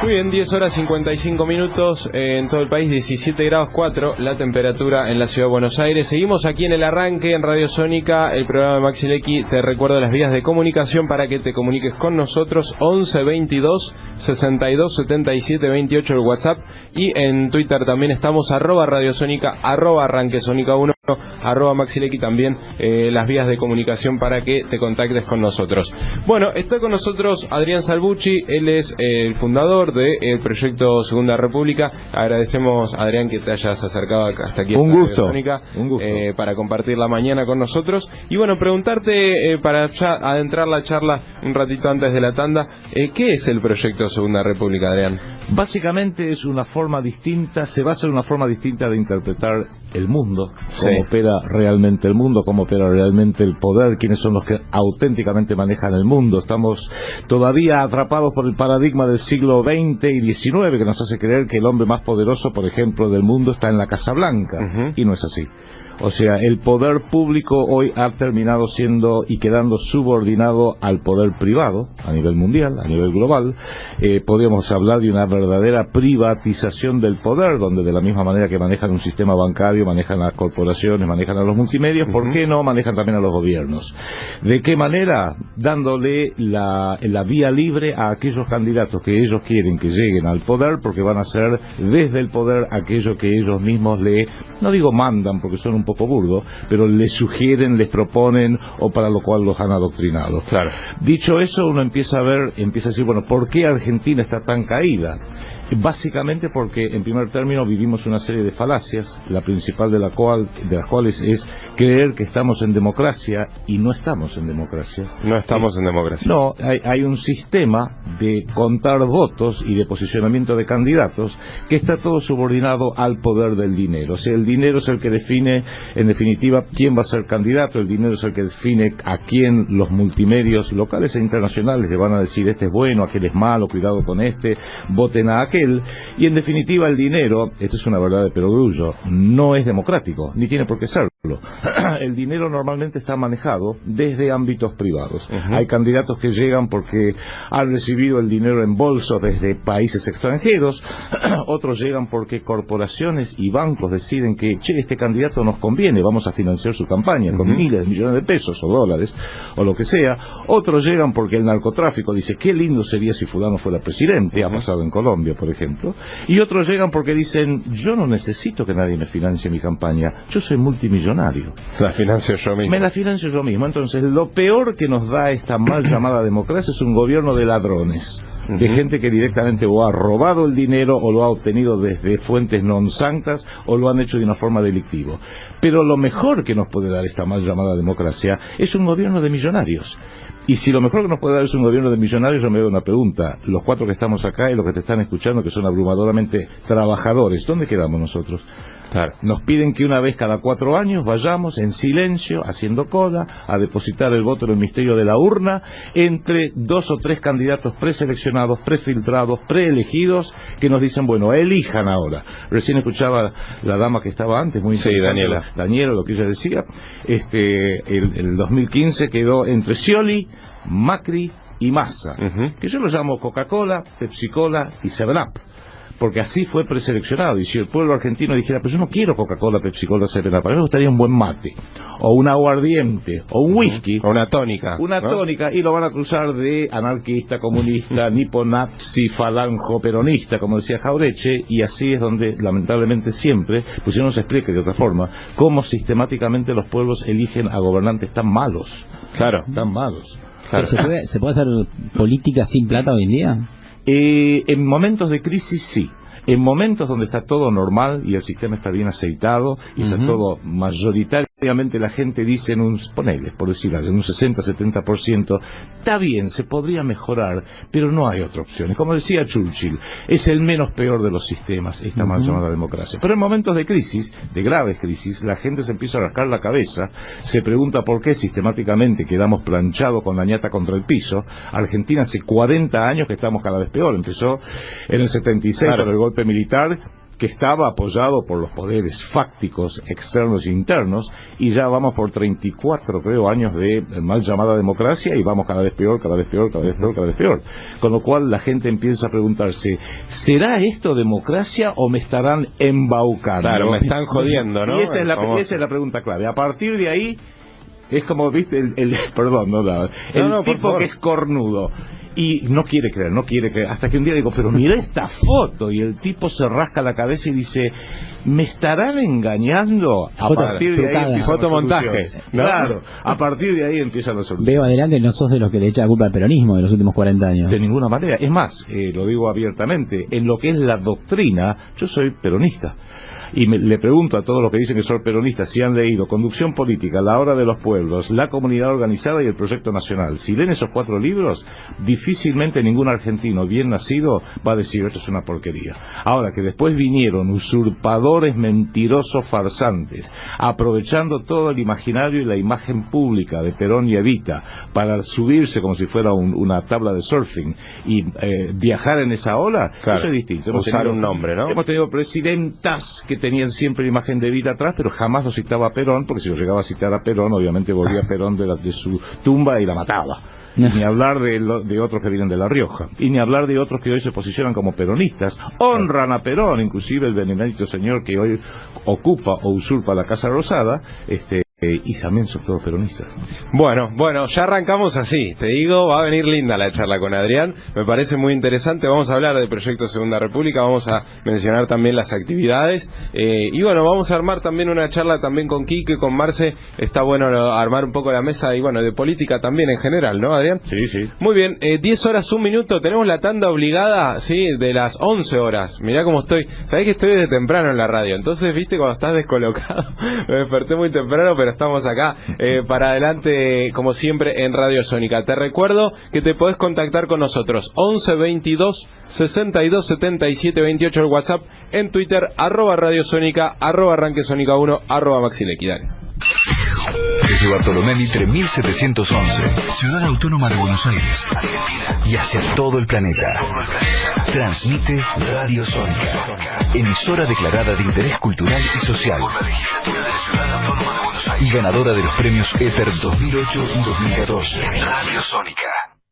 Muy bien, 10 horas 55 minutos en todo el país, 17 grados 4 la temperatura en la ciudad de Buenos Aires. Seguimos aquí en el arranque en Radio Sónica, el programa de Maxi Lecky. Te recuerdo las vías de comunicación para que te comuniques con nosotros: 11 22 62 77 28 el WhatsApp, y en Twitter también estamos @Radio Sónica, @Arranque Sónica 1, @Maxi Lecky también, las vías de comunicación para que te contactes con nosotros. Bueno, está con nosotros Adrián Salvucci, él es el fundador del proyecto Segunda República. Agradecemos, Adrián, que te hayas acercado hasta aquí. Un gusto, para compartir la mañana con nosotros. Y bueno, preguntarte, para ya adentrar la charla un ratito antes de la tanda, ¿qué es el proyecto Segunda República, Adrián? Básicamente es una forma distinta, se basa en una forma distinta de interpretar el mundo, cómo opera realmente el mundo, cómo opera realmente el poder, quiénes son los que auténticamente manejan el mundo. Estamos todavía atrapados por el paradigma del siglo XX y XIX, que nos hace creer que el hombre más poderoso, por ejemplo, del mundo está en la Casa Blanca, y no es así. O sea, el poder público hoy ha terminado siendo y quedando subordinado al poder privado a nivel mundial, a nivel global. Podríamos hablar de una verdadera privatización del poder, donde de la misma manera que manejan un sistema bancario, manejan las corporaciones, manejan a los multimedios, ¿por qué no manejan también a los gobiernos? ¿De qué manera? Dándole la vía libre a aquellos candidatos que ellos quieren que lleguen al poder, porque van a ser desde el poder aquello que ellos mismos no digo mandan, porque son un poco burdo, pero les sugieren, les proponen, o para lo cual los han adoctrinado. Claro. Dicho eso, uno empieza a decir, bueno, ¿por qué Argentina está tan caída? Básicamente porque, en primer término, vivimos una serie de falacias, la principal de las cuales es creer que estamos en democracia, y no estamos en democracia. No estamos en democracia. No, hay un sistema de contar votos y de posicionamiento de candidatos que está todo subordinado al poder del dinero. O sea, el dinero es el que define, en definitiva, quién va a ser candidato. El dinero es el que define a quién los multimedios locales e internacionales le van a decir: este es bueno, aquel es malo, cuidado con este, voten a aquel. Y en definitiva, el dinero, esto es una verdad de perogrullo, no es democrático, ni tiene por qué serlo. El dinero normalmente está manejado desde ámbitos privados. Hay candidatos que llegan porque han recibido el dinero en bolsos desde países extranjeros. Otros llegan porque corporaciones y bancos deciden que, este candidato nos conviene, vamos a financiar su campaña con miles de millones de pesos o dólares o lo que sea. Otros llegan porque el narcotráfico dice: qué lindo sería si fulano fuera presidente. Ha pasado en Colombia, por ejemplo. Y otros llegan porque dicen: yo no necesito que nadie me financie mi campaña, yo soy multimillonario. La financio yo mismo. Me la financio yo mismo. Entonces, lo peor que nos da esta mal llamada democracia es un gobierno de ladrones, de gente que directamente o ha robado el dinero o lo ha obtenido desde fuentes non sanctas o lo han hecho de una forma delictiva. Pero lo mejor que nos puede dar esta mal llamada democracia es un gobierno de millonarios. Y si lo mejor que nos puede dar es un gobierno de millonarios, yo me doy una pregunta: los cuatro que estamos acá y los que te están escuchando, que son abrumadoramente trabajadores, ¿dónde quedamos nosotros? Claro. Nos piden que una vez cada 4 años vayamos en silencio, haciendo cola, a depositar el voto en el misterio de la urna entre 2 o 3 candidatos preseleccionados, prefiltrados, preelegidos, que nos dicen: bueno, elijan ahora. Recién escuchaba la dama que estaba antes, muy interesante, Daniela, lo que ella decía. El 2015 quedó entre Scioli, Macri y Massa, que yo lo llamo Coca-Cola, Pepsi-Cola y 7-Up. Porque así fue preseleccionado. Y si el pueblo argentino dijera: pero yo no quiero Coca-Cola, Pepsi-Cola, 7-Up, para mí me gustaría un buen mate, o un aguardiente, o un whisky, o una tónica. Una tónica, y lo van a acusar de anarquista, comunista, niponazi, falanjo, peronista, como decía Jaureche. Y así es donde, lamentablemente, siempre, pues si no se explica de otra forma, cómo sistemáticamente los pueblos eligen a gobernantes tan malos. Claro. Tan malos. Claro. ¿Se puede hacer política sin plata hoy en día? En momentos de crisis sí. En momentos donde está todo normal y el sistema está bien aceitado y está todo mayoritariamente, la gente dice en un, ponele, por decir algo, en un 60-70%, está bien, se podría mejorar, pero no hay otra opción. Como decía Churchill, es el menos peor de los sistemas, esta mal llamada democracia. Pero en momentos de crisis, de graves crisis, la gente se empieza a rascar la cabeza, se pregunta por qué sistemáticamente quedamos planchados con la ñata contra el piso. Argentina hace 40 años que estamos cada vez peor. Empezó en el 76 por el golpe militar, que estaba apoyado por los poderes fácticos externos e internos, y ya vamos por 34, creo, años de mal llamada democracia, y vamos cada vez peor, cada vez peor, cada vez peor, cada vez peor. Con lo cual la gente empieza a preguntarse, ¿será esto democracia o me estarán embaucando? Claro, me están jodiendo, ¿no? Y esa es la pregunta clave. A partir de ahí, es como, viste, perdón, el tipo que es cornudo. Y no quiere creer, hasta que un día digo, pero mira esta foto, y el tipo se rasca la cabeza y dice, ¿me estarán engañando? A partir de ahí empieza fotomontaje, ¿no? Claro, a partir de ahí empieza la solución. Veo adelante, no sos de los que le echa la culpa al peronismo de los últimos 40 años. De ninguna manera, es más, lo digo abiertamente, en lo que es la doctrina, yo soy peronista. Y le pregunto a todos los que dicen que son peronistas si han leído Conducción Política, La Hora de los Pueblos, La Comunidad Organizada y El Proyecto Nacional. Si leen esos 4 libros, difícilmente ningún argentino bien nacido va a decir esto es una porquería. Ahora que después vinieron usurpadores, mentirosos, farsantes, aprovechando todo el imaginario y la imagen pública de Perón y Evita para subirse como si fuera una tabla de surfing y viajar en esa ola, claro, eso es distinto. Usar un nombre, ¿no? Hemos tenido presidentas que tenían siempre la imagen de Evita atrás, pero jamás lo citaba a Perón, porque si lo llegaba a citar a Perón, obviamente volvía a Perón de su tumba y la mataba. Ni hablar de otros que vienen de La Rioja, y ni hablar de otros que hoy se posicionan como peronistas, honran a Perón, inclusive el benemérito señor que hoy ocupa o usurpa la Casa Rosada, y también son todos peronistas. Bueno, ya arrancamos así, te digo, va a venir linda la charla con Adrián, me parece muy interesante, vamos a hablar del proyecto Segunda República, vamos a mencionar también las actividades, y bueno, vamos a armar también una charla también con Quique, con Marce, está bueno armar un poco la mesa, y bueno, de política también en general, ¿no, Adrián? Sí, sí. Muy bien, 10 horas, 1 minuto, tenemos la tanda obligada, sí, de las 11 horas, mirá cómo estoy, sabés que estoy desde temprano en la radio, entonces, viste, cuando estás descolocado, me desperté muy temprano, pero estamos acá para adelante como siempre en Radio Sónica. Te recuerdo que te podés contactar con nosotros 11 22 62 77 28 el WhatsApp, en Twitter @Radio Sónica, @Arranque Sónica 1, @Maxilequi. Dale. Desde Bartolomé Mitre 1711, Ciudad Autónoma de Buenos Aires, Argentina, y hacia todo el planeta. Transmite Radio Sónica, emisora declarada de interés cultural y social, y ganadora de los premios Ether 2008 y 2014. Radio Sónica.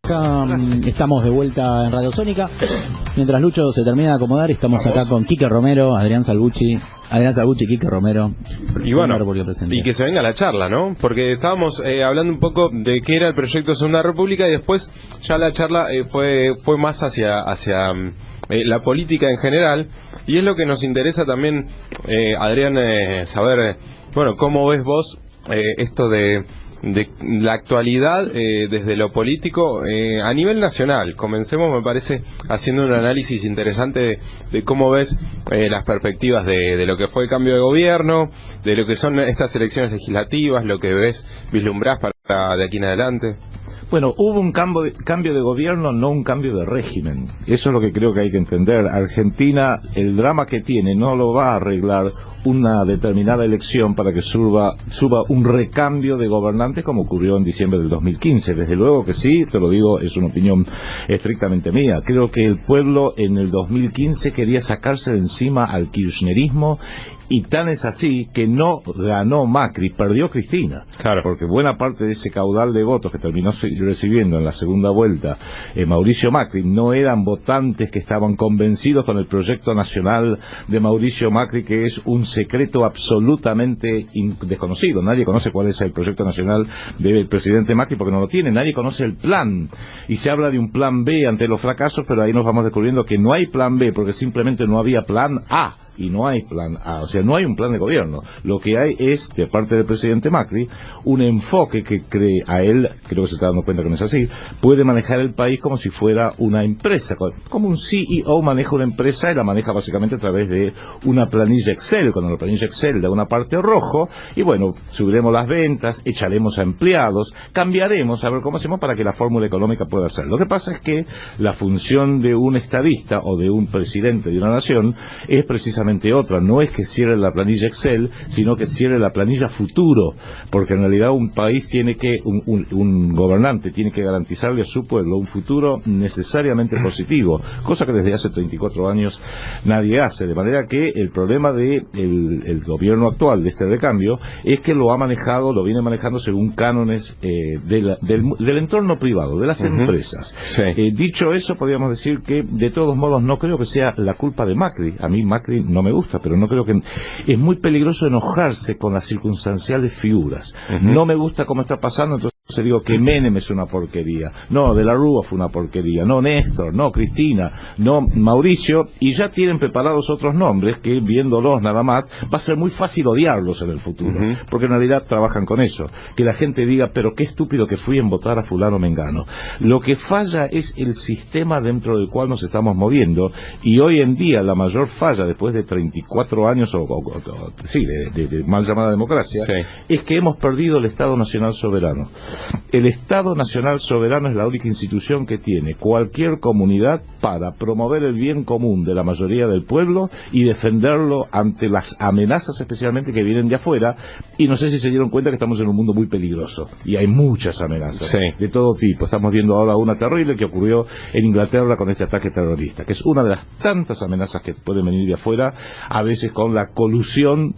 Acá estamos de vuelta en Radio Sónica. Mientras Lucho se termina de acomodar, estamos acá con Quique Romero, Adrián Salvucci, Quique Romero. Y bueno, y que se venga la charla, ¿no? Porque estábamos hablando un poco de qué era el proyecto Segunda República, y después ya la charla fue más hacia la política en general, y es lo que nos interesa también, Adrián, saber, bueno, cómo ves vos esto de la actualidad desde lo político a nivel nacional. Comencemos, me parece, haciendo un análisis interesante de cómo ves las perspectivas de lo que fue el cambio de gobierno, de lo que son estas elecciones legislativas, lo que ves, vislumbrás para de aquí en adelante. Bueno, hubo un cambio de gobierno, no un cambio de régimen. Eso es lo que creo que hay que entender. Argentina, el drama que tiene, no lo va a arreglar una determinada elección para que suba un recambio de gobernantes como ocurrió en diciembre del 2015. Desde luego que sí, te lo digo, es una opinión estrictamente mía. Creo que el pueblo en el 2015 quería sacarse de encima al kirchnerismo, y tan es así que no ganó Macri, perdió Cristina. Claro. Porque buena parte de ese caudal de votos que terminó recibiendo en la segunda vuelta Mauricio Macri no eran votantes que estaban convencidos con el proyecto nacional de Mauricio Macri, que es un secreto absolutamente desconocido. Nadie conoce cuál es el proyecto nacional del presidente Macri porque no lo tiene. Nadie conoce el plan. Y se habla de un plan B ante los fracasos, pero ahí nos vamos descubriendo que no hay plan B porque simplemente no había plan A. Y no hay plan A, o sea, no hay un plan de gobierno. Lo que hay es, de parte del presidente Macri, un enfoque que cree a él, creo que se está dando cuenta que no es así, puede manejar el país como si fuera una empresa, como un CEO maneja una empresa, y la maneja básicamente a través de una planilla Excel. Cuando la planilla Excel da una parte rojo, y bueno, subiremos las ventas, echaremos a empleados, cambiaremos a ver cómo hacemos para que la fórmula económica pueda ser. Lo que pasa es que la función de un estadista o de un presidente de una nación es precisamente precisamente otra, no es que cierre la planilla Excel, sino que cierre la planilla futuro, porque en realidad un país tiene que, un gobernante tiene que garantizarle a su pueblo un futuro necesariamente positivo, cosa que desde hace 34 años nadie hace, de manera que el problema de el gobierno actual de este recambio es que lo viene manejando según cánones del entorno privado, de las empresas. Sí. Dicho eso, podríamos decir que de todos modos no creo que sea la culpa de Macri. A mí Macri no me gusta, pero no creo que... Es muy peligroso enojarse con las circunstanciales figuras. No me gusta cómo está pasando, entonces digo que Menem es una porquería, no, De la Rúa fue una porquería, no Néstor, no Cristina, no Mauricio, y ya tienen preparados otros nombres que, viéndolos nada más, va a ser muy fácil odiarlos en el futuro, porque en realidad trabajan con eso, que la gente diga, pero qué estúpido que fui en votar a fulano Mengano. Lo que falla es el sistema dentro del cual nos estamos moviendo, y hoy en día la mayor falla, después de 34 años, de mal llamada democracia, es que hemos perdido el Estado Nacional Soberano. El Estado Nacional Soberano es la única institución que tiene cualquier comunidad para promover el bien común de la mayoría del pueblo y defenderlo ante las amenazas especialmente que vienen de afuera, y no sé si se dieron cuenta que estamos en un mundo muy peligroso y hay muchas amenazas de todo tipo. Estamos viendo ahora una terrible que ocurrió en Inglaterra con este ataque terrorista, que es una de las tantas amenazas que pueden venir de afuera, a veces con la colusión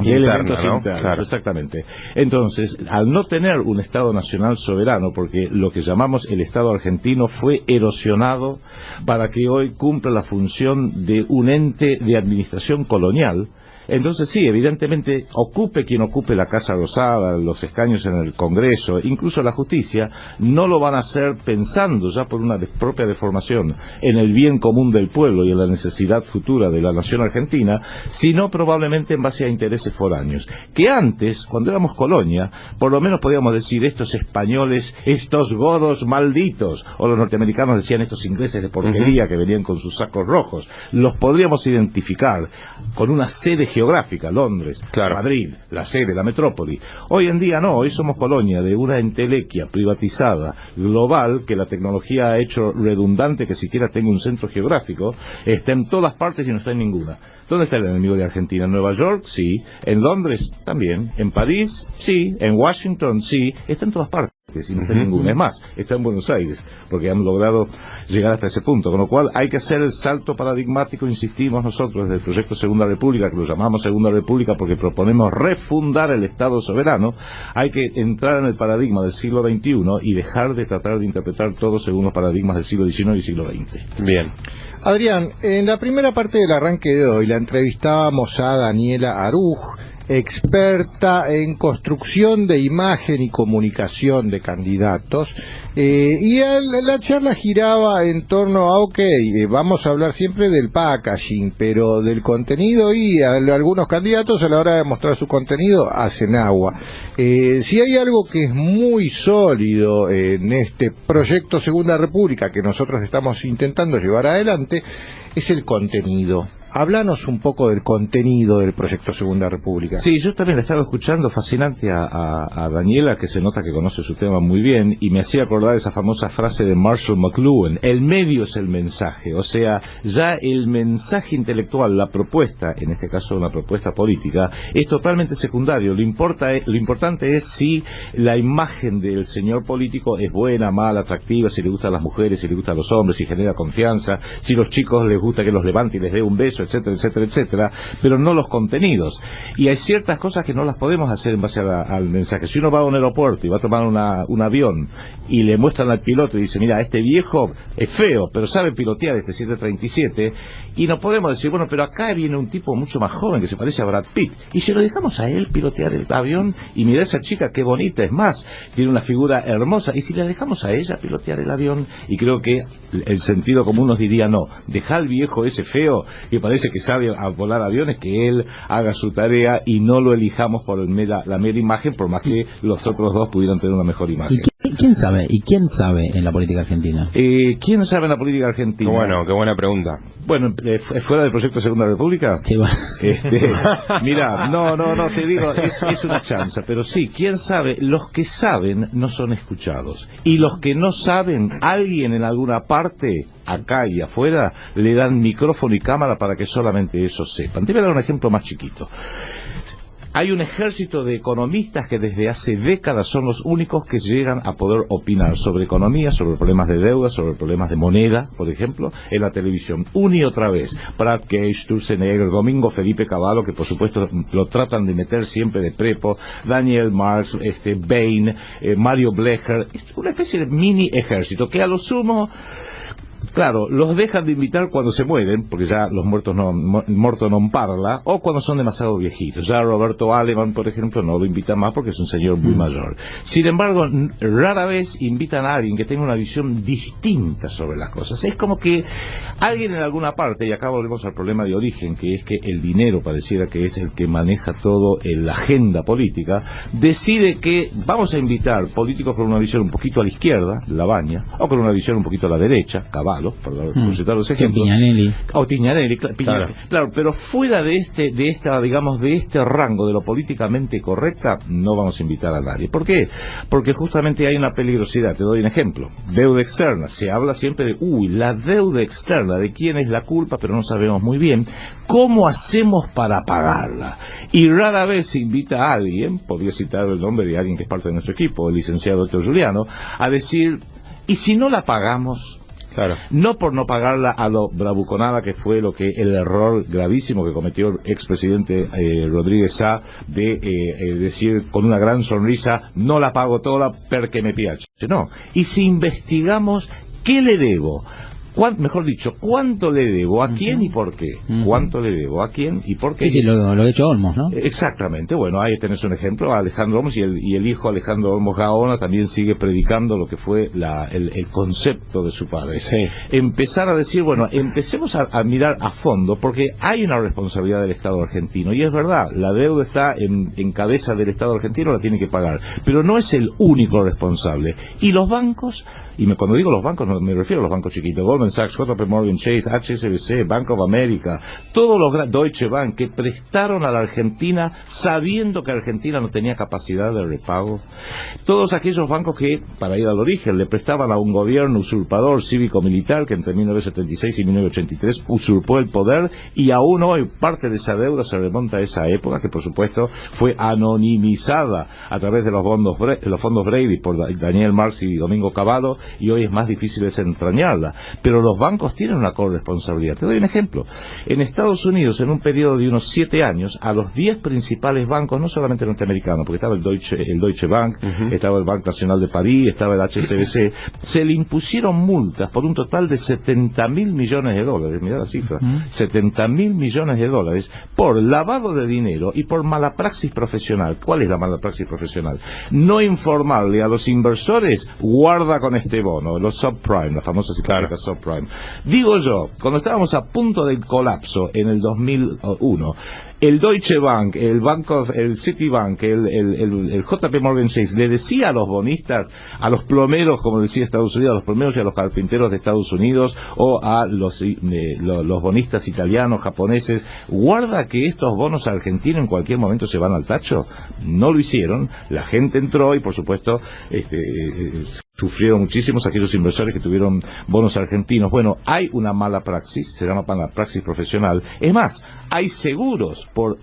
interna, ¿no? Claro. Exactamente. Entonces, al no tener un Estado Nacional soberano, porque lo que llamamos el Estado argentino fue erosionado para que hoy cumpla la función de un ente de administración colonial, entonces sí, evidentemente, ocupe quien ocupe la Casa Rosada, los escaños en el Congreso, incluso la justicia, no lo van a hacer pensando ya por una propia deformación en el bien común del pueblo y en la necesidad futura de la nación argentina, sino probablemente en base a intereses foráneos. Que antes, cuando éramos colonia, por lo menos podíamos decir estos españoles, estos godos malditos, o los norteamericanos decían estos ingleses de porquería que venían con sus sacos rojos, los podríamos identificar con una sede geográfica, Londres, Madrid, la sede, la metrópoli. Hoy en día no, hoy somos colonia de una entelequia privatizada, global, que la tecnología ha hecho redundante que siquiera tenga un centro geográfico, está en todas partes y no está en ninguna. ¿Dónde está el enemigo de Argentina? ¿En Nueva York? Sí. ¿En Londres? También. ¿En París? Sí. ¿En Washington? Sí. Está en todas partes y no está en ninguna. Es más, está en Buenos Aires, porque han logrado llegar hasta ese punto, con lo cual hay que hacer el salto paradigmático, insistimos nosotros, desde el proyecto Segunda República, que lo llamamos Segunda República porque proponemos refundar el Estado soberano. Hay que entrar en el paradigma del siglo XXI y dejar de tratar de interpretar todo según los paradigmas del siglo XIX y siglo XX. Bien. Adrián, en la primera parte del arranque de hoy la entrevistábamos a Daniela Aruj, experta en construcción de imagen y comunicación de candidatos, y la charla giraba en torno a, vamos a hablar siempre del packaging, pero del contenido, y algunos candidatos a la hora de mostrar su contenido hacen agua. Si hay algo que es muy sólido en este proyecto Segunda República que nosotros estamos intentando llevar adelante, es el contenido. Háblanos un poco del contenido del proyecto Segunda República. Sí, yo también he estado escuchando fascinante a Daniela, que se nota que conoce su tema muy bien, y me hacía acordar esa famosa frase de Marshall McLuhan: el medio es el mensaje. O sea, ya el mensaje intelectual, la propuesta, en este caso una propuesta política, es totalmente secundario. Lo importante es si la imagen del señor político es buena, mala, atractiva, si le gustan las mujeres, si le gustan los hombres, si genera confianza, si los chicos les gusta que los levante y les dé un beso, etcétera, etcétera, etcétera, pero no los contenidos. Y hay ciertas cosas que no las podemos hacer en base al mensaje. Si uno va a un aeropuerto y va a tomar un avión y le muestran al piloto y dice, mira, este viejo es feo, pero sabe pilotear este 737, y no podemos decir, bueno, pero acá viene un tipo mucho más joven que se parece a Brad Pitt, y si lo dejamos a él pilotear el avión, y mira esa chica qué bonita, es más, tiene una figura hermosa, y si la dejamos a ella pilotear el avión, y creo que el sentido común nos diría, no, deja al viejo ese feo que parece que sabe a volar aviones, que él haga su tarea y no lo elijamos por la mera imagen, por más que los otros dos pudieran tener una mejor imagen. ¿Quién sabe? ¿Y quién sabe en la política argentina? ¿Quién sabe en la política argentina? Bueno, qué buena pregunta. Bueno, fuera del proyecto Segunda República. Sí, bueno. Mira, no, te digo, es una chanza, pero sí, quién sabe, los que saben no son escuchados, y los que no saben, alguien en alguna parte, acá y afuera, le dan micrófono y cámara para que solamente ellos sepan. Te voy a dar un ejemplo más chiquito. Hay un ejército de economistas que desde hace décadas son los únicos que llegan a poder opinar sobre economía, sobre problemas de deuda, sobre problemas de moneda, por ejemplo, en la televisión. Una y otra vez. Prat Cage, Sturzenegger, Domingo Felipe Cavallo, que por supuesto lo tratan de meter siempre de prepo, Daniel Marx, Bain, Mario Blecher. Es una especie de mini ejército que a lo sumo... Claro, los dejan de invitar cuando se mueren, porque ya los muertos muerto non parla, o cuando son demasiado viejitos. Ya Roberto Aleman, por ejemplo, no lo invitan más porque es un señor muy mayor. Sin embargo, rara vez invitan a alguien que tenga una visión distinta sobre las cosas. Es como que alguien en alguna parte, y acá volvemos al problema de origen, que es que el dinero pareciera que es el que maneja todo en la agenda política, decide que vamos a invitar políticos con una visión un poquito a la izquierda, Labaña, o con una visión un poquito a la derecha, Cavallo, por citar los ejemplos. Piñanelli. O Piñanelli, claro, pero fuera de este rango de lo políticamente correcta, no vamos a invitar a nadie. ¿Por qué? Porque justamente hay una peligrosidad. Te doy un ejemplo. Deuda externa. Se habla siempre de, la deuda externa, de quién es la culpa, pero no sabemos muy bien cómo hacemos para pagarla. Y rara vez se invita a alguien, podría citar el nombre de alguien que es parte de nuestro equipo, el licenciado Héctor Juliano, a decir, ¿y si no la pagamos? Claro. No por no pagarla a lo bravuconada que fue el error gravísimo que cometió el expresidente Rodríguez Sá de decir con una gran sonrisa, no la pago toda porque me piace. No. Y si investigamos, ¿qué le debo? Mejor dicho, ¿cuánto le debo? ¿A quién y por qué? ¿Cuánto le debo? ¿A quién y por qué? Sí, lo ha hecho Olmos, ¿no? Exactamente. Bueno, ahí tenés un ejemplo, Alejandro Olmos, y el hijo Alejandro Olmos Gaona también sigue predicando lo que fue el concepto de su padre. Sí. Empezar a decir, bueno, empecemos a mirar a fondo, porque hay una responsabilidad del Estado argentino, y es verdad, la deuda está en cabeza del Estado argentino, la tiene que pagar, pero no es el único responsable. Y los bancos... Y cuando digo los bancos, no me refiero a los bancos chiquitos, Goldman Sachs, JP Morgan Chase, HSBC, Bank of America, todos los Deutsche Bank que prestaron a la Argentina sabiendo que Argentina no tenía capacidad de repago. Todos aquellos bancos que, para ir al origen, le prestaban a un gobierno usurpador cívico-militar que entre 1976 y 1983 usurpó el poder, y aún hoy parte de esa deuda se remonta a esa época, que por supuesto fue anonimizada a través de los fondos Brady por Daniel Marx y Domingo Cavallo, y hoy es más difícil desentrañarla, pero los bancos tienen una corresponsabilidad. Te doy un ejemplo. En Estados Unidos, en un periodo de unos 7 años, a los 10 principales bancos, no solamente norteamericanos, porque estaba el Deutsche Bank, estaba el Banco Nacional de París, estaba el HSBC, se le impusieron multas por un total de $70.000 millones, mirá la cifra, $70.000 millones por lavado de dinero y por mala praxis profesional. ¿Cuál es la mala praxis profesional? No informarle a los inversores, guarda con este bono, los subprime, las famosas hipotecas subprime. Digo yo, cuando estábamos a punto del colapso en el 2001, el Deutsche Bank, el Citibank, el JP Morgan Chase le decía a los bonistas, a los plomeros, como decía Estados Unidos, a los plomeros y a los carpinteros de Estados Unidos, o a los bonistas italianos, japoneses, guarda que estos bonos argentinos en cualquier momento se van al tacho. No lo hicieron, la gente entró y por supuesto sufrieron muchísimos aquellos inversores que tuvieron bonos argentinos. Bueno, hay una mala praxis, se llama mala praxis profesional. Es más, hay seguros por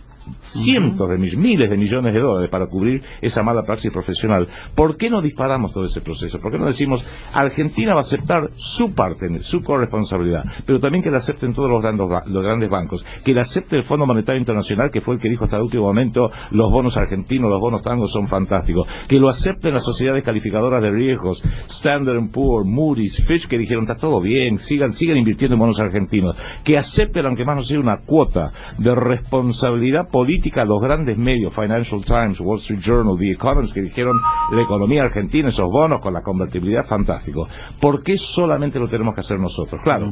cientos de miles de millones de dólares para cubrir esa mala praxis profesional. ¿Por qué no disparamos todo ese proceso? ¿Por qué no decimos, Argentina va a aceptar su parte, su corresponsabilidad, pero también que la acepten todos los grandes bancos, que la acepte el Fondo Monetario Internacional, que fue el que dijo hasta el último momento, los bonos argentinos, los bonos tangos son fantásticos, que lo acepten las sociedades calificadoras de riesgos, Standard & Poor's, Moody's, Fitch, que dijeron, está todo bien, sigan invirtiendo en bonos argentinos, que acepten, aunque más no sea una cuota de responsabilidad política, los grandes medios, Financial Times, Wall Street Journal, The Economist, que dijeron la economía argentina, esos bonos con la convertibilidad, fantástico. ¿Por qué solamente lo tenemos que hacer nosotros? Claro,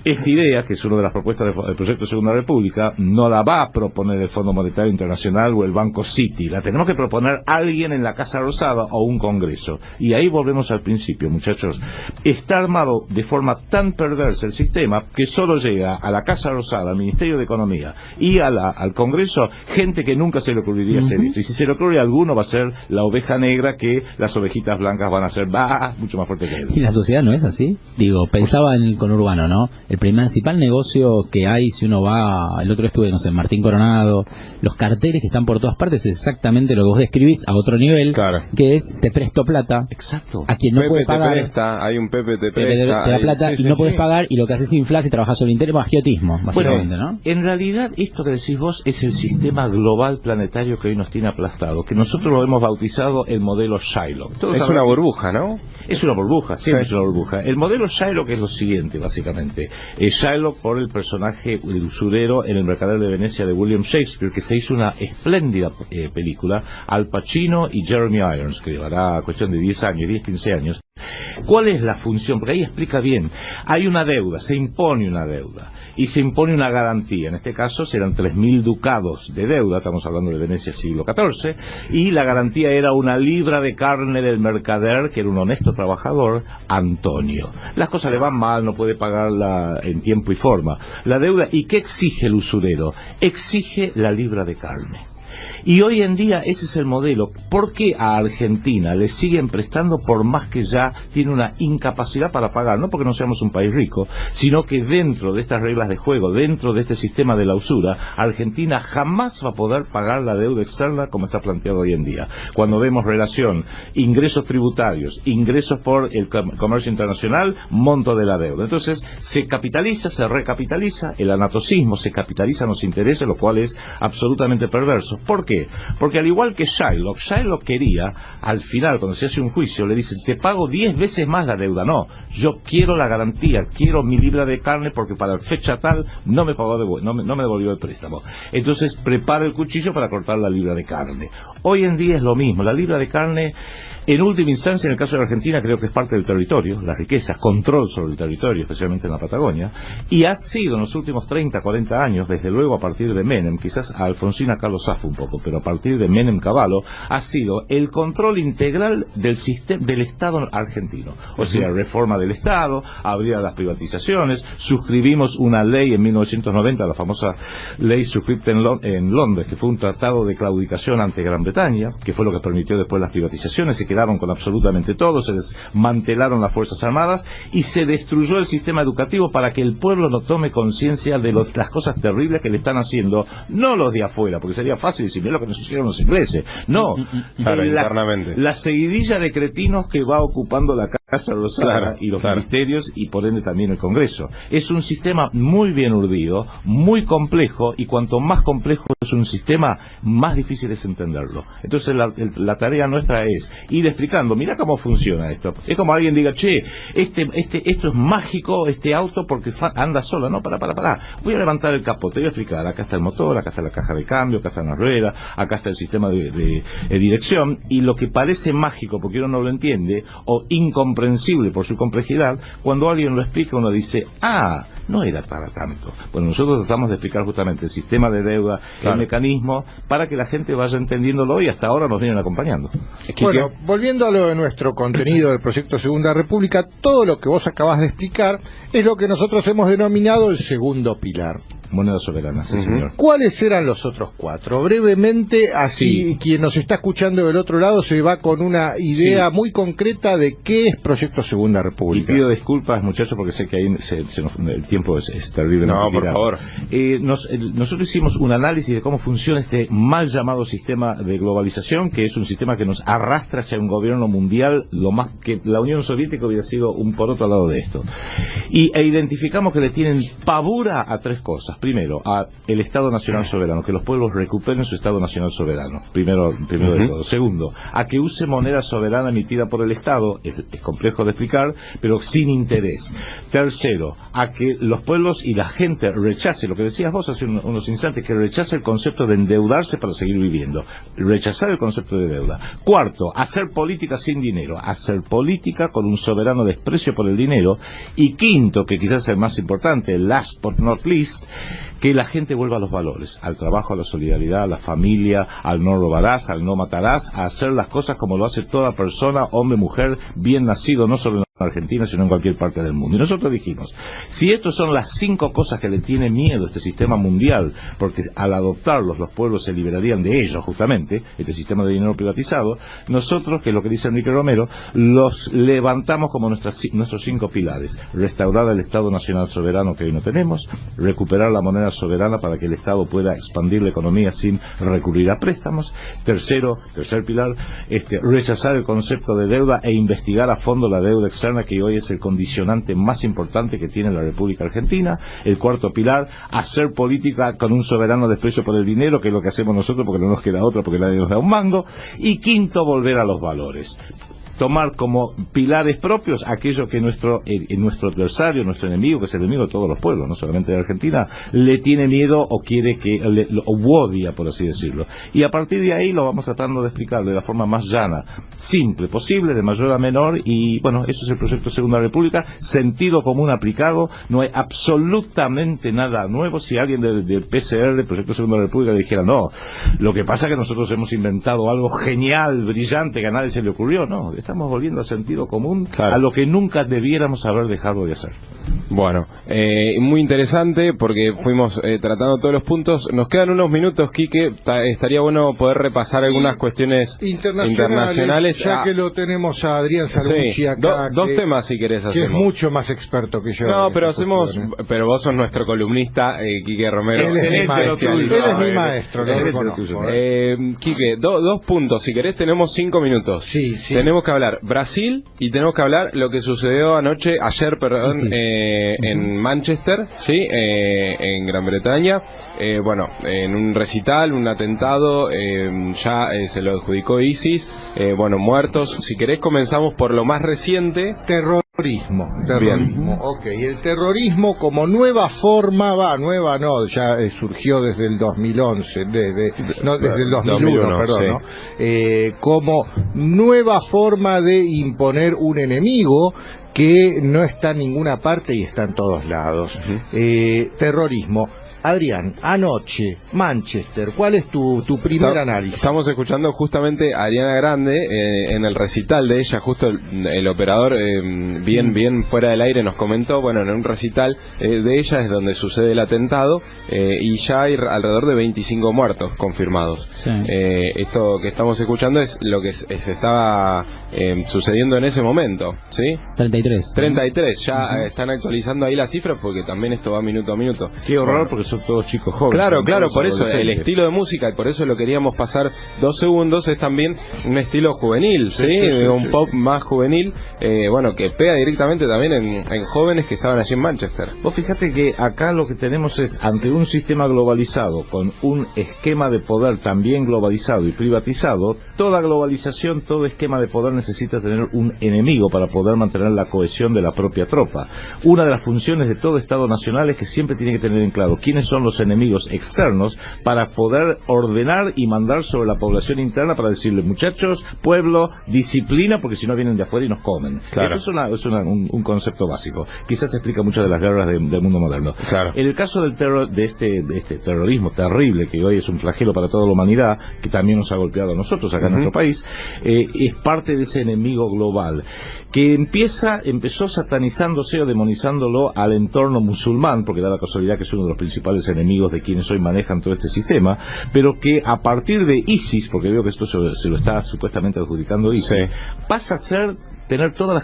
esta idea, que es una de las propuestas del proyecto Segunda República, no la va a proponer el Fondo Monetario Internacional o el Banco Citi, la tenemos que proponer alguien en la Casa Rosada o un Congreso. Y ahí volvemos al principio, muchachos. Está armado de forma tan perversa el sistema que solo llega a la Casa Rosada, al Ministerio de Economía y al Congreso gente que nunca se le ocurriría hacer esto. Y si se le ocurre a alguno va a ser la oveja negra, que las ovejitas blancas van a ser mucho más fuertes que él. ¿Y la sociedad no es así? Digo, pensaba en el conurbano, ¿no? El principal negocio que hay, si uno va, el otro día estuve, no sé, en Martín Coronado, los carteles que están por todas partes, es exactamente lo que vos describís a otro nivel, claro, que es, te presto plata. Exacto. A quien no Pepe puede pagar. te presta, hay un Pepe te presta. Te da plata sí, y no podés pagar, y lo que haces es inflar y trabajas sobre interés, agiotismo, básicamente, bueno, ¿no? En realidad, esto que decís vos es el sistema global planetario que hoy nos tiene aplastado, que nosotros lo hemos bautizado el modelo Shylock. Es una burbuja, ¿no? Es una burbuja, siempre Sí. es una burbuja. El modelo Shylock es lo siguiente, básicamente. Shylock por el personaje, el usurero en El Mercader de Venecia de William Shakespeare, que se hizo una espléndida película, Al Pacino y Jeremy Irons, que llevará cuestión de 10 años, 10, 15 años. ¿Cuál es la función? Porque ahí explica bien. Hay una deuda, se impone una deuda. Y se impone una garantía, en este caso serán 3.000 ducados de deuda, estamos hablando de Venecia siglo XIV, y la garantía era una libra de carne del mercader, que era un honesto trabajador, Antonio. Las cosas le van mal, no puede pagarla en tiempo y forma. La deuda, ¿y qué exige el usurero? Exige la libra de carne. Y hoy en día ese es el modelo. ¿Por qué a Argentina le siguen prestando por más que ya tiene una incapacidad para pagar? No porque no seamos un país rico, sino que dentro de estas reglas de juego, dentro de este sistema de la usura, Argentina jamás va a poder pagar la deuda externa como está planteado hoy en día. Cuando vemos relación ingresos tributarios, ingresos por el comercio internacional, monto de la deuda. Entonces se capitaliza, se recapitaliza, el anatocismo, se capitalizan los intereses, lo cual es absolutamente perverso. ¿Por qué? Porque al igual que Shylock quería, al final, cuando se hace un juicio, le dicen, te pago 10 veces más la deuda. No, yo quiero la garantía, quiero mi libra de carne porque para fecha tal no me pagó no me devolvió el préstamo. Entonces prepara el cuchillo para cortar la libra de carne. Hoy en día es lo mismo, la libra de carne, en última instancia, en el caso de Argentina, creo que es parte del territorio, la riqueza, control sobre el territorio, especialmente en la Patagonia, y ha sido en los últimos 30, 40 años, desde luego a partir de Menem, quizás a Alfonsín acá lo zafa un poco, pero a partir de Menem Cavallo, ha sido el control integral del sistema del Estado argentino. O sea, reforma del Estado, abrir las privatizaciones, suscribimos una ley en 1990, la famosa ley suscripta en Londres, que fue un tratado de claudicación ante Gran Bretaña, que fue lo que permitió después las privatizaciones, y quedaron con absolutamente todo, se desmantelaron las Fuerzas Armadas y se destruyó el sistema educativo para que el pueblo no tome conciencia de las cosas terribles que le están haciendo, no los de afuera, porque sería fácil decir, lo que nos hicieron los ingleses, no, claro, internamente. La seguidilla de cretinos que va ocupando la Casa Rosada, claro, y los claro, ministerios y por ende también el Congreso. Es un sistema muy bien urdido, muy complejo, y cuanto más complejo es un sistema, más difícil es entenderlo. Entonces la tarea nuestra es ir explicando, mira cómo funciona esto. Es como alguien diga, che, esto es mágico, este auto, porque anda solo. No, para. Voy a levantar el capó, te voy a explicar. Acá está el motor, acá está la caja de cambio, acá están las ruedas, acá está el sistema de dirección, y lo que parece mágico porque uno no lo entiende, o incomprensible por su complejidad, cuando alguien lo explica uno dice, no era para tanto. Bueno, nosotros tratamos de explicar justamente el sistema de deuda, el mecanismo, para que la gente vaya entendiéndolo, y hasta ahora nos vienen acompañando. Bueno, volviendo a lo de nuestro contenido del proyecto Segunda República, todo lo que vos acabás de explicar es lo que nosotros hemos denominado el segundo pilar. Moneda soberana, sí, señor. ¿Cuáles eran los otros cuatro? Brevemente, así quien nos está escuchando del otro lado se va con una idea muy concreta de qué es Proyecto Segunda República. Y pido disculpas, muchachos, porque sé que ahí el tiempo es terrible. No, por favor. Nosotros hicimos un análisis de cómo funciona este mal llamado sistema de globalización, que es un sistema que nos arrastra hacia un gobierno mundial, lo más que la Unión Soviética hubiera sido un poroto al lado de esto. E identificamos que le tienen pavura a tres cosas. primero, a el Estado Nacional Soberano, que los pueblos recuperen su Estado Nacional Soberano, primero de todo. Segundo, a que use moneda soberana emitida por el Estado, es complejo de explicar, pero sin interés. Tercero, a que los pueblos y la gente rechace, lo que decías vos hace unos instantes, que rechace el concepto de endeudarse para seguir viviendo, rechazar el concepto de deuda. Cuarto, hacer política sin dinero, hacer política con un soberano desprecio por el dinero. Y quinto, que quizás es el más importante, last but not least, que la gente vuelva a los valores, al trabajo, a la solidaridad, a la familia, al no robarás, al no matarás, a hacer las cosas como lo hace toda persona, hombre, mujer, bien nacido, no solo en Argentina, sino en cualquier parte del mundo. Y nosotros dijimos, si estas son las 5 cosas que le tiene miedo este sistema mundial, porque al adoptarlos los pueblos se liberarían de ellos justamente, este sistema de dinero privatizado, nosotros, que es lo que dice Enrique Romero, los levantamos como nuestros 5 pilares: restaurar el Estado Nacional Soberano que hoy no tenemos, recuperar la moneda soberana para que el Estado pueda expandir la economía sin recurrir a préstamos. Tercer pilar, rechazar el concepto de deuda e investigar a fondo la deuda externa, que hoy es el condicionante más importante que tiene la República Argentina. El cuarto pilar, hacer política con un soberano desprecio por el dinero, que es lo que hacemos nosotros porque no nos queda otra, porque nadie nos da un mango. Y quinto, volver a los valores. Tomar como pilares propios aquello que nuestro adversario, nuestro enemigo, que es el enemigo de todos los pueblos, no solamente de Argentina, le tiene miedo o quiere o odia, por así decirlo. Y a partir de ahí lo vamos tratando de explicar de la forma más llana, simple posible, de mayor a menor. Y bueno, eso es el proyecto Segunda República, sentido común aplicado, no hay absolutamente nada nuevo. Si alguien del PCR, del proyecto Segunda República, le dijera, no, lo que pasa es que nosotros hemos inventado algo genial, brillante, que a nadie se le ocurrió, no. Estamos volviendo al sentido común, claro, a lo que nunca debiéramos haber dejado de hacer. Bueno, muy interesante porque fuimos tratando todos los puntos. Nos quedan unos minutos, Quique. Estaría bueno poder repasar algunas cuestiones internacionales. Ya que lo tenemos a Adrián Salmucci acá. Dos temas, si querés, hacemos. Que es mucho más experto que yo. No, pero pero vos sos nuestro columnista, Quique Romero. Él es mi maestro, lo reconozco. Quique, dos puntos, si querés. Tenemos 5 minutos. Sí. Tenemos que hablar Brasil y tenemos que hablar lo que sucedió ayer, en Manchester, ¿sí? En Gran Bretaña. Bueno, en un recital, un atentado, ya se lo adjudicó ISIS. Bueno, muertos. Si querés, comenzamos por lo más reciente. Terrorismo. Ok, el terrorismo como nueva forma, ya surgió desde el 2011, desde el 2001, perdón, sí. ¿No? Como nueva forma de imponer un enemigo que no está en ninguna parte y está en todos lados. Terrorismo. Adrián, anoche, Manchester, ¿cuál es tu primer análisis? Estamos escuchando justamente a Ariana Grande en el recital de ella, justo el operador bien fuera del aire nos comentó, bueno, en un recital de ella es donde sucede el atentado y ya hay alrededor de 25 muertos confirmados. Sí. Esto que estamos escuchando es lo que se estaba sucediendo en ese momento, ¿sí? 33, ya están actualizando ahí las cifras porque también esto va minuto a minuto. Qué horror, porque son todos chicos jóvenes. Claro, por eso el estilo de música, y por eso lo queríamos pasar 2 segundos, es también un estilo juvenil, ¿sí? Un pop más juvenil, bueno, que pega directamente también en jóvenes que estaban allí en Manchester. Vos fíjate que acá lo que tenemos es, ante un sistema globalizado, con un esquema de poder también globalizado y privatizado, toda globalización, todo esquema de poder necesita tener un enemigo para poder mantener la cohesión de la propia tropa. Una de las funciones de todo Estado nacional es que siempre tiene que tener en claro quiénes son los enemigos externos para poder ordenar y mandar sobre la población interna para decirle, muchachos, pueblo, disciplina, porque si no vienen de afuera y nos comen. Claro. Esto es un concepto básico. Quizás explica muchas de las guerras del mundo moderno. Claro. En el caso del de este terrorismo terrible, que hoy es un flagelo para toda la humanidad, que también nos ha golpeado a nosotros acá en nuestro país, es parte de ese enemigo global, que empezó satanizándose o demonizándolo al entorno musulmán, porque da la casualidad que es uno de los principales enemigos de quienes hoy manejan todo este sistema, pero que a partir de ISIS, porque veo que esto se lo está supuestamente adjudicando ISIS, pasa a ser tener todas las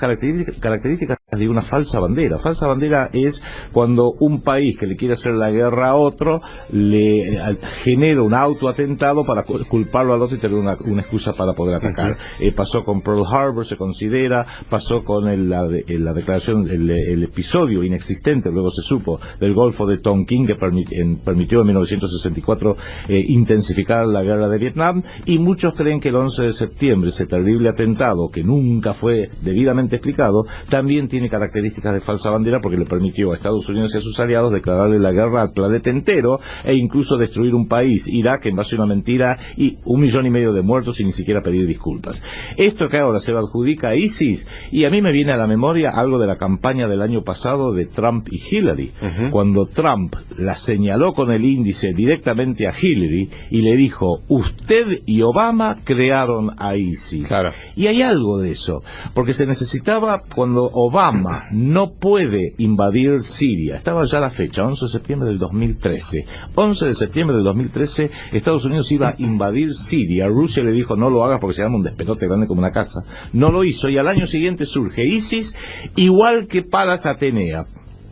características de una falsa bandera. Falsa bandera es cuando un país que le quiere hacer la guerra a otro le genera un autoatentado para culparlo al otro y tener una excusa para poder atacar. Pasó con Pearl Harbor, se considera, pasó con la declaración, el episodio inexistente, luego se supo, del Golfo de Tonkin, que permitió en 1964 intensificar la guerra de Vietnam, y muchos creen que el 11 de septiembre, ese terrible atentado que nunca fue debidamente explicado, también tiene características de falsa bandera porque le permitió a Estados Unidos y a sus aliados declararle la guerra al planeta entero e incluso destruir un país, Irak, en base a una mentira, y 1,5 millones de muertos sin ni siquiera pedir disculpas. Esto que ahora se lo adjudica a ISIS, y a mí me viene a la memoria algo de la campaña del año pasado de Trump y Hillary, cuando Trump la señaló con el índice directamente a Hillary y le dijo: usted y Obama crearon a ISIS. Claro. Y hay algo de eso, porque se necesitaba, cuando Obama no puede invadir Siria, estaba ya la fecha, 11 de septiembre del 2013, 11 de septiembre del 2013, Estados Unidos iba a invadir Siria, Rusia le dijo: no lo hagas porque se llama un despelote grande como una casa, no lo hizo, y al año siguiente surge ISIS, igual que Palas Atenea,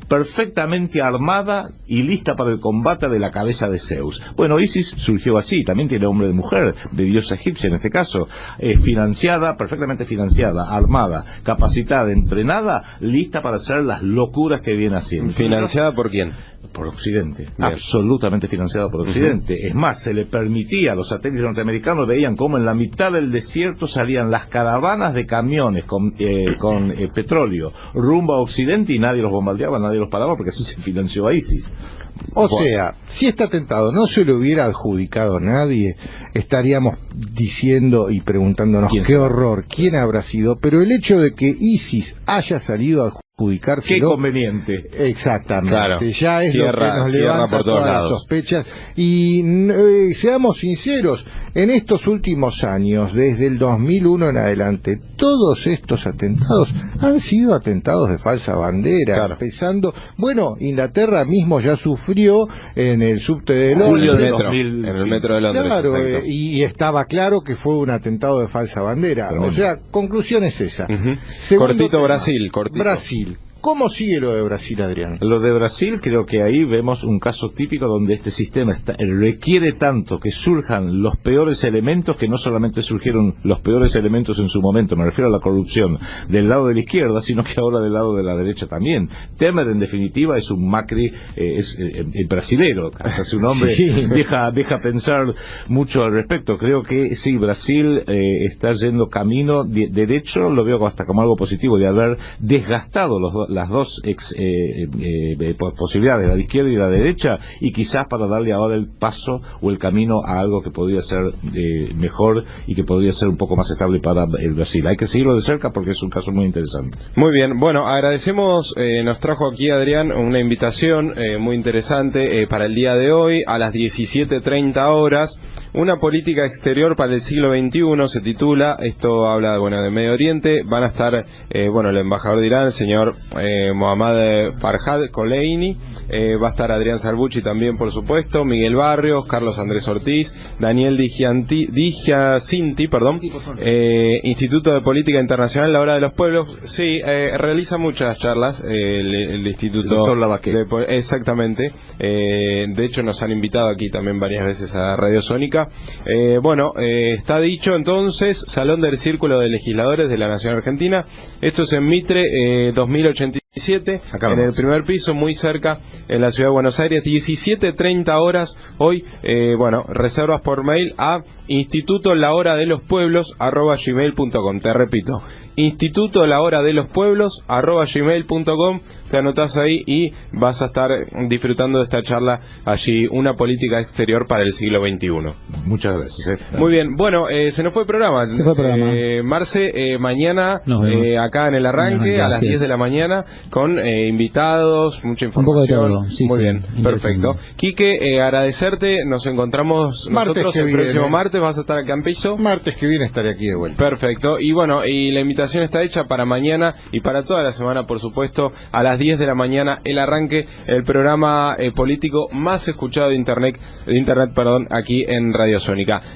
perfectamente armada y lista para el combate de la cabeza de Zeus. Bueno, ISIS surgió así, también tiene hombre de mujer, de diosa egipcia en este caso, financiada, perfectamente financiada, armada, capacitada, entrenada, lista para hacer las locuras que viene haciendo. ¿Financiada por quién? Por Occidente, Bien. Absolutamente financiada por Occidente. Es más, se le permitía, los satélites norteamericanos veían cómo en la mitad del desierto salían las caravanas de camiones con petróleo rumbo a Occidente, y nadie los bombardeaba, nadie los paraba, porque así se financió a ISIS. O sea, si este atentado no se lo hubiera adjudicado a nadie, estaríamos diciendo y preguntándonos qué horror, quién habrá sido, pero el hecho de que ISIS haya salido a adjudicárselo, qué conveniente. Exactamente, Claro. ya es lo que nos levanta por todos todas las lados. sospechas. Y seamos sinceros, en estos últimos años, desde el 2001 en adelante, todos estos atentados han sido atentados de falsa bandera, Claro. empezando, bueno, Inglaterra mismo ya sufrió en el subte de Julio Londres, de metro, 2000, en el sí. metro de Londres. claro, exacto. y estaba claro que fue un atentado de falsa bandera. Tremendo. O sea, conclusión es esa. Ujú. Segundo Cortito tema. Brasil, cortito. Brasil. ¿Cómo sigue lo de Brasil, Adrián? Lo de Brasil, creo que ahí vemos un caso típico donde este sistema requiere tanto que surjan los peores elementos, que no solamente surgieron los peores elementos en su momento, me refiero a la corrupción del lado de la izquierda, sino que ahora del lado de la derecha también. Temer, en definitiva, es un Macri, es el brasilero, hasta su nombre Sí. deja pensar mucho al respecto. Creo que sí, Brasil está yendo camino derecho, lo veo hasta como algo positivo, de haber desgastado las dos posibilidades, la de izquierda y la derecha, y quizás para darle ahora el paso o el camino a algo que podría ser mejor y que podría ser un poco más estable para el Brasil. Hay que seguirlo de cerca porque es un caso muy interesante. Muy bien, bueno, agradecemos, nos trajo aquí Adrián una invitación muy interesante para el día de hoy, a las 17:30 horas, una política exterior para el siglo XXI, se titula, esto habla, bueno, de Medio Oriente, van a estar, bueno, el embajador de Irán, el señor Mohammad Farhad Koleini, va a estar Adrián Salvucci también, por supuesto, Miguel Barrios, Carlos Andrés Ortiz, Daniel Digiacinti, Instituto de Política Internacional, La Hora de los Pueblos, sí, realiza muchas charlas, el Instituto El doctor Lavaquet. Exactamente, de hecho nos han invitado aquí también varias veces a Radio Sónica. Bueno, está dicho entonces, Salón del Círculo de Legisladores de la Nación Argentina, esto es en Mitre 2087, Acá en nomás. el primer piso, muy cerca, en la ciudad de Buenos Aires, 17:30 horas, hoy, bueno, reservas por mail a institutolahoradeLosPueblos@gmail.com, te repito, institutolahoradeLosPueblos@gmail.com, te anotás ahí y vas a estar disfrutando de esta charla allí, una política exterior para el siglo XXI. Muchas gracias. Muy bien, bueno, se nos fue el programa. Se fue el programa. Marce, mañana Nos vemos. acá en el arranque a las Así 10 es. de la mañana con invitados, mucha Un poco de información. todo, sí, Muy sí, bien, interesante. perfecto. Quique, agradecerte, nos encontramos Martes nosotros que el viene. próximo martes, vas a estar acá en Piso. Martes que viene estaré aquí de vuelta. Perfecto, y bueno, y la invitación está hecha para mañana y para toda la semana, por supuesto, a las 10 de la mañana, el arranque, el programa político más escuchado de internet, aquí en Radio Sónica.